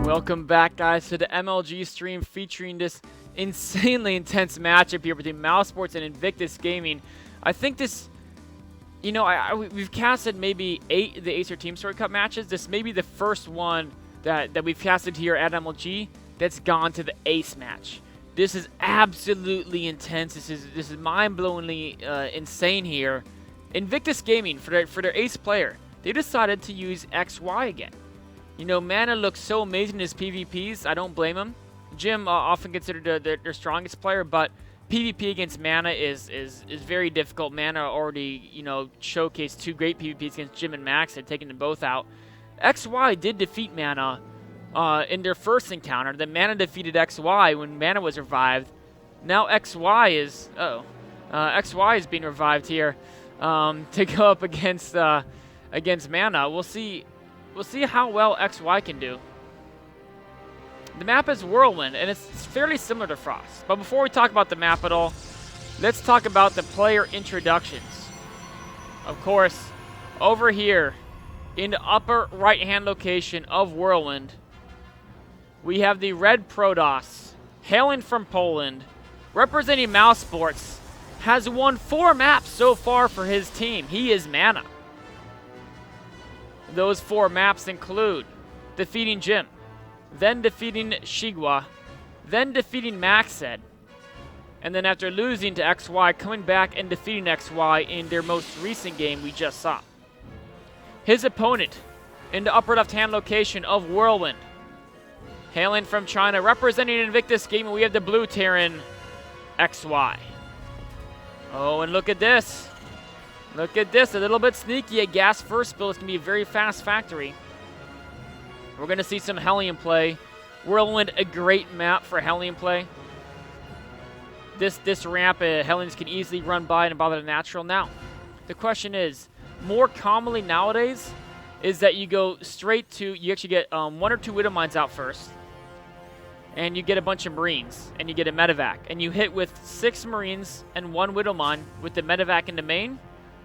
Welcome back, guys, to the MLG stream featuring this insanely intense matchup here between Mouz Sports and Invictus Gaming. I think this, you know, we've casted maybe 8 of the Acer TeamStory Cup matches. This may be the first one that we've casted here at MLG that's gone to the Ace match. This is absolutely intense. This is mind-blowingly insane here. Invictus Gaming, for their Ace player, they decided to use XY again. You know, Mana looks so amazing in his PvPs. I don't blame him. Jim often considered their strongest player, but PvP against Mana is very difficult. Mana already, you know, showcased 2 great PvPs against Jim and Max and taken them both out. XY did defeat Mana in their first encounter. Then Mana defeated XY when Mana was revived. Now XY is XY is being revived here to go up against Mana. We'll see how well XY can do. The map is Whirlwind, and it's fairly similar to Frost. But before we talk about the map at all, let's talk about the player introductions. Of course, over here in the upper right-hand location of Whirlwind, we have the Red Protoss, hailing from Poland, representing Mouz Sports, has won 4 maps so far for his team. He is Mana. Those 4 maps include defeating Jim, then defeating Shigwa, then defeating Maxed, and then after losing to XY, coming back and defeating XY in their most recent game we just saw. His opponent in the upper left-hand location of Whirlwind, hailing from China, representing Invictus Gaming, we have the blue Terran, XY. Oh, and look at this. Look at this, a little bit sneaky. A gas first build. It's going to be a very fast factory. We're going to see some Hellion play. Whirlwind, a great map for Hellion play. This ramp, Hellions can easily run by and bother the natural. Now, the question is, more commonly nowadays, is that you go straight to, you actually get 1 or 2 Widow Mines out first. And you get a bunch of Marines, and you get a Medevac. And you hit with 6 Marines and 1 Widow Mine with the Medevac in the main.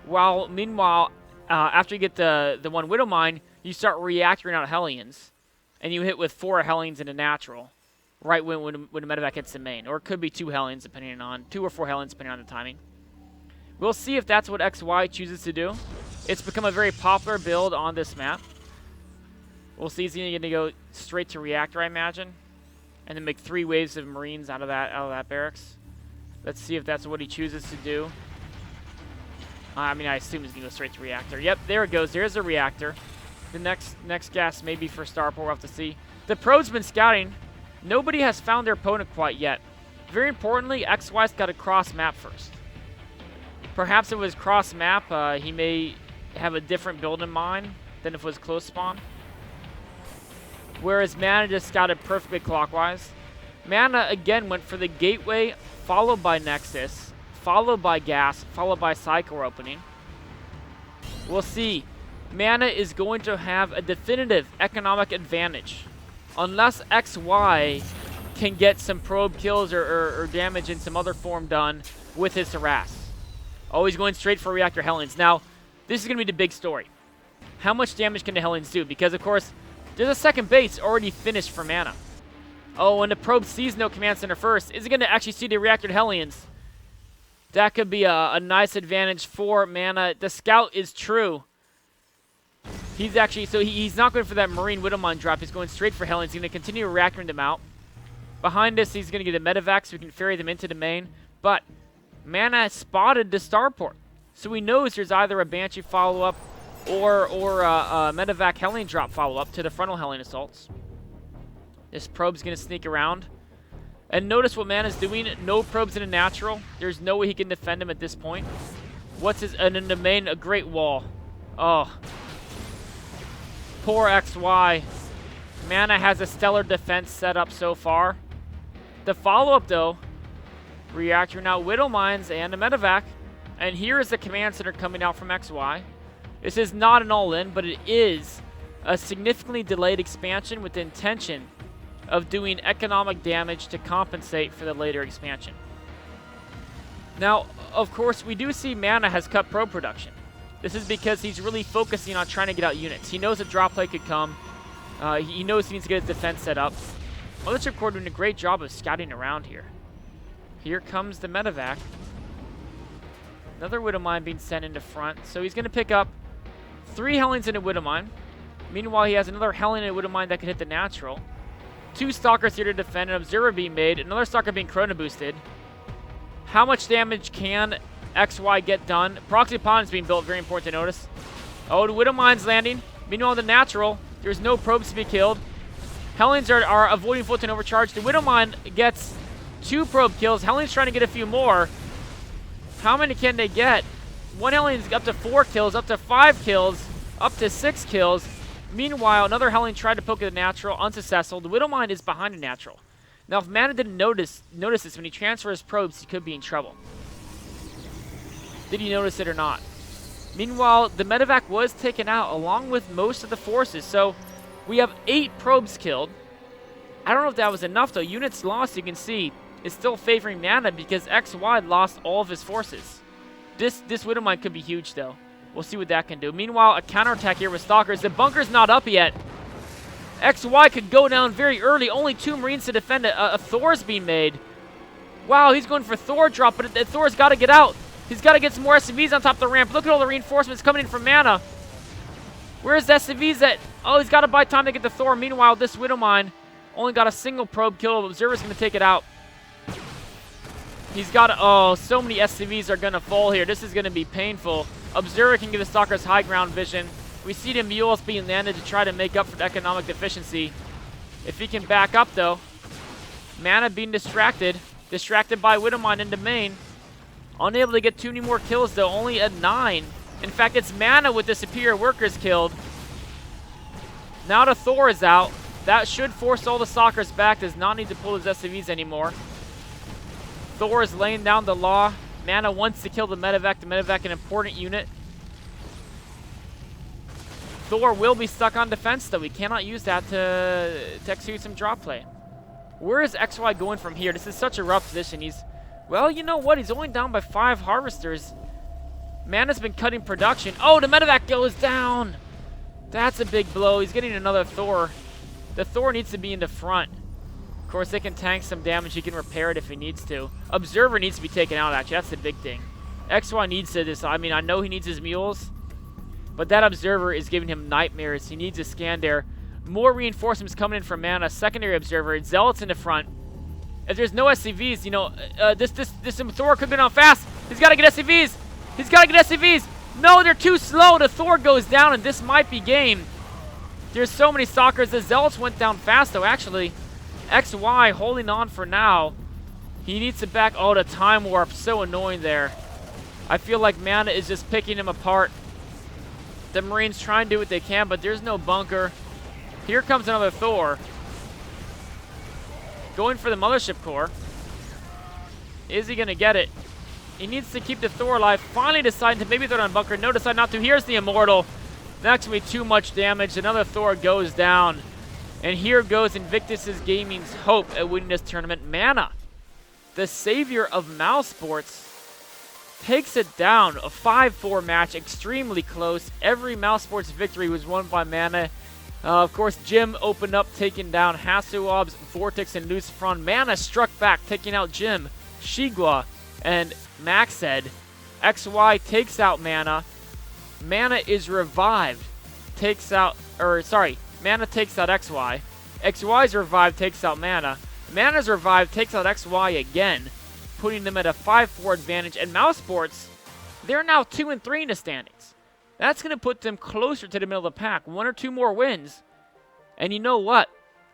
While, meanwhile, after you get the 1 Widow Mine, you start reactoring out Hellions. And you hit with 4 Hellions in a natural, right when the Medevac hits the main. Or it could be 2 Hellions, depending on, 2 or 4 Hellions, depending on the timing. We'll see if that's what XY chooses to do. It's become a very popular build on this map. We'll see, he's going to go straight to reactor, I imagine. And then make 3 waves of Marines out of that barracks. Let's see if that's what he chooses to do. I mean, I assume he's going to go straight to reactor. Yep, there it goes. There's a reactor. The next gas may be for Starport. We'll have to see. The pro's been scouting. Nobody has found their opponent quite yet. Very importantly, XY's got to cross map first. Perhaps if it was cross map, he may have a different build in mind than if it was close spawn. Whereas Mana just scouted perfectly clockwise. Mana, again, went for the gateway, followed by Nexus, followed by gas, followed by Psycho opening. We'll see. Mana is going to have a definitive economic advantage. Unless XY can get some probe kills or damage in some other form done with his harass. Always going straight for reactor Hellions. Now, this is going to be the big story. How much damage can the Hellions do? Because, of course, there's a second base already finished for Mana. Oh, and the probe sees no command center first. Is it going to actually see the reactor Hellions? That could be a nice advantage for Mana. The scout is true. He's actually, so he's not going for that Marine Widowmine drop. He's going straight for Hellions. He's going to continue reactoring them out. Behind us, he's going to get a Medevac so we can ferry them into the main. But Mana spotted the starport. So he knows there's either a Banshee follow-up or a Medevac Hellion drop follow-up to the frontal Hellion assaults. This probe's going to sneak around. And notice what Mana's doing. No probes in a natural. There's no way he can defend him at this point. What's his... And in the main, a great wall. Oh. Poor XY. Mana has a stellar defense set up so far. The follow-up, though. Reactor now Widow Mines and a Medevac. And here is the command center coming out from XY. This is not an all-in, but it is a significantly delayed expansion with the intention of doing economic damage to compensate for the later expansion. Now, of course, we do see Mana has cut probe production. This is because he's really focusing on trying to get out units. He knows a drop play could come. He knows he needs to get his defense set up. Mothership Core doing a great job of scouting around here. Here comes the medevac. Another Widow Mine being sent into front. So he's going to pick up 3 Hellings and a Widow Mine. Meanwhile, he has another Helling and a Widow Mine that can hit the natural. 2 Stalkers here to defend. An Observer being made. Another Stalker being Chrono Boosted. How much damage can XY get done? Proxy Pond is being built. Very important to notice. Oh, the Widow Mine's landing. Meanwhile, the natural, there's no probes to be killed. Hellings are avoiding Fulton Overcharge. The Widow Mine gets 2 probe kills. Helling's trying to get a few more. How many can they get? One Helling's up to 4 kills, up to 5 kills, up to 6 kills. Meanwhile, another Helling tried to poke at the natural, unsuccessful. The Widow Mine is behind the natural. Now, if Mana didn't notice this, when he transfers probes, he could be in trouble. Did he notice it or not? Meanwhile, the medevac was taken out along with most of the forces. So we have 8 probes killed. I don't know if that was enough, though. Units lost, you can see, is still favoring Mana because XY lost all of his forces. This Widow Mine could be huge, though. We'll see what that can do. Meanwhile, a counterattack here with Stalkers. The bunker's not up yet. XY could go down very early. Only 2 Marines to defend. A Thor's being made. Wow, he's going for Thor drop, but Thor's got to get out. He's got to get some more SCVs on top of the ramp. Look at all the reinforcements coming in from Mana. Where's the SCVs at? Oh, he's got to buy time to get the Thor. Meanwhile, this Widow Mine only got a single probe kill. Observer's going to take it out. He's got to, oh, so many SCVs are going to fall here. This is going to be painful. Observer can give the Stalkers high ground vision. We see the mules being landed to try to make up for the economic deficiency. If he can back up, though. Mana being distracted. Distracted by Widow Mine into main. Unable to get too many more kills, though. Only at 9. In fact, it's Mana with the superior workers killed. Now the Thor is out. That should force all the Stalkers back. Does not need to pull his SCVs anymore. Thor is laying down the law. Mana wants to kill the medevac. The medevac, an important unit. Thor will be stuck on defense, though. We cannot use that to execute some drop play. Where is XY going from here? This is such a rough position. He's, well, you know what? He's only down by 5 harvesters. Mana's been cutting production. Oh, the medevac goes down. That's a big blow. He's getting another Thor. The Thor needs to be in the front. Of course, they can tank some damage. He can repair it if he needs to. Observer needs to be taken out, actually. That's the big thing. XY needs to decide. I mean, I know he needs his mules, but that Observer is giving him nightmares. He needs a scan there. More reinforcements coming in from Mana. Secondary Observer. Zealots in the front. If there's no SCVs, you know, this Thor could go down fast. He's got to get SCVs. He's got to get SCVs. No, they're too slow. The Thor goes down, and this might be game. There's so many Stalkers. The Zealots went down fast, though, actually. XY holding on for now. He needs to back. Oh, the time warp. So annoying there. I feel like Mana is just picking him apart. The Marines try and do what they can, but there's no bunker. Here comes another Thor. Going for the Mothership Core. Is he going to get it? He needs to keep the Thor alive. Finally deciding to maybe throw down bunker. No, decide not to. Here's the Immortal. That's going to be too much damage. Another Thor goes down. And here goes Invictus Gaming's hope at winning this tournament. Mana, the savior of Mouse Sports, takes it down. A 5-4 match, extremely close. Every Mouse Sports victory was won by Mana. Of course, Jim opened up, taking down Hasuob's Vortex and Lucifron. Mana struck back, taking out Jim, Shigwa, and Maxed. XY takes out Mana. Mana is revived. Mana takes out XY. XY's revived takes out Mana. Mana's revived takes out XY again, putting them at a 5-4 advantage. And Mouse Sports, they're now 2-3 in the standings. That's going to put them closer to the middle of the pack. 1 or 2 more wins. And you know what?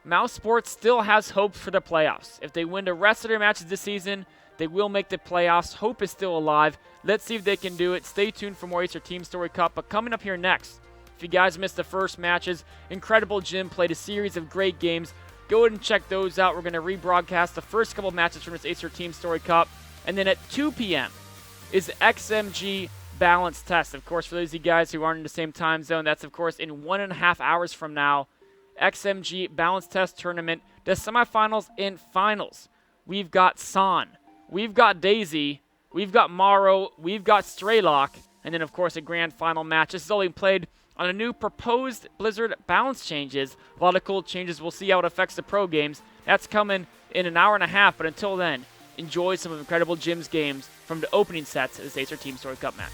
Mouse Sports still has hope for the playoffs. If they win the rest of their matches this season, they will make the playoffs. Hope is still alive. Let's see if they can do it. Stay tuned for more Acer TeamStory Cup. But coming up here next, if you guys missed the first matches, Incredible Jim played a series of great games. Go ahead and check those out. We're going to rebroadcast the first couple matches from this Acer TeamStory Cup. And then at 2 p.m. is XMG Balance Test. Of course, for those of you guys who aren't in the same time zone, that's, of course, in 1.5 hours from now. XMG Balance Test Tournament, the semifinals and finals. We've got San. We've got Daisy. We've got Morrow. We've got Straylock. And then, of course, a grand final match. This is all being played on a new proposed Blizzard balance changes. A lot of cool changes. We'll see how it affects the pro games. That's coming in an hour and a half, but until then, enjoy some of incredible Jim's games from the opening sets of this Acer TeamStory Cup match.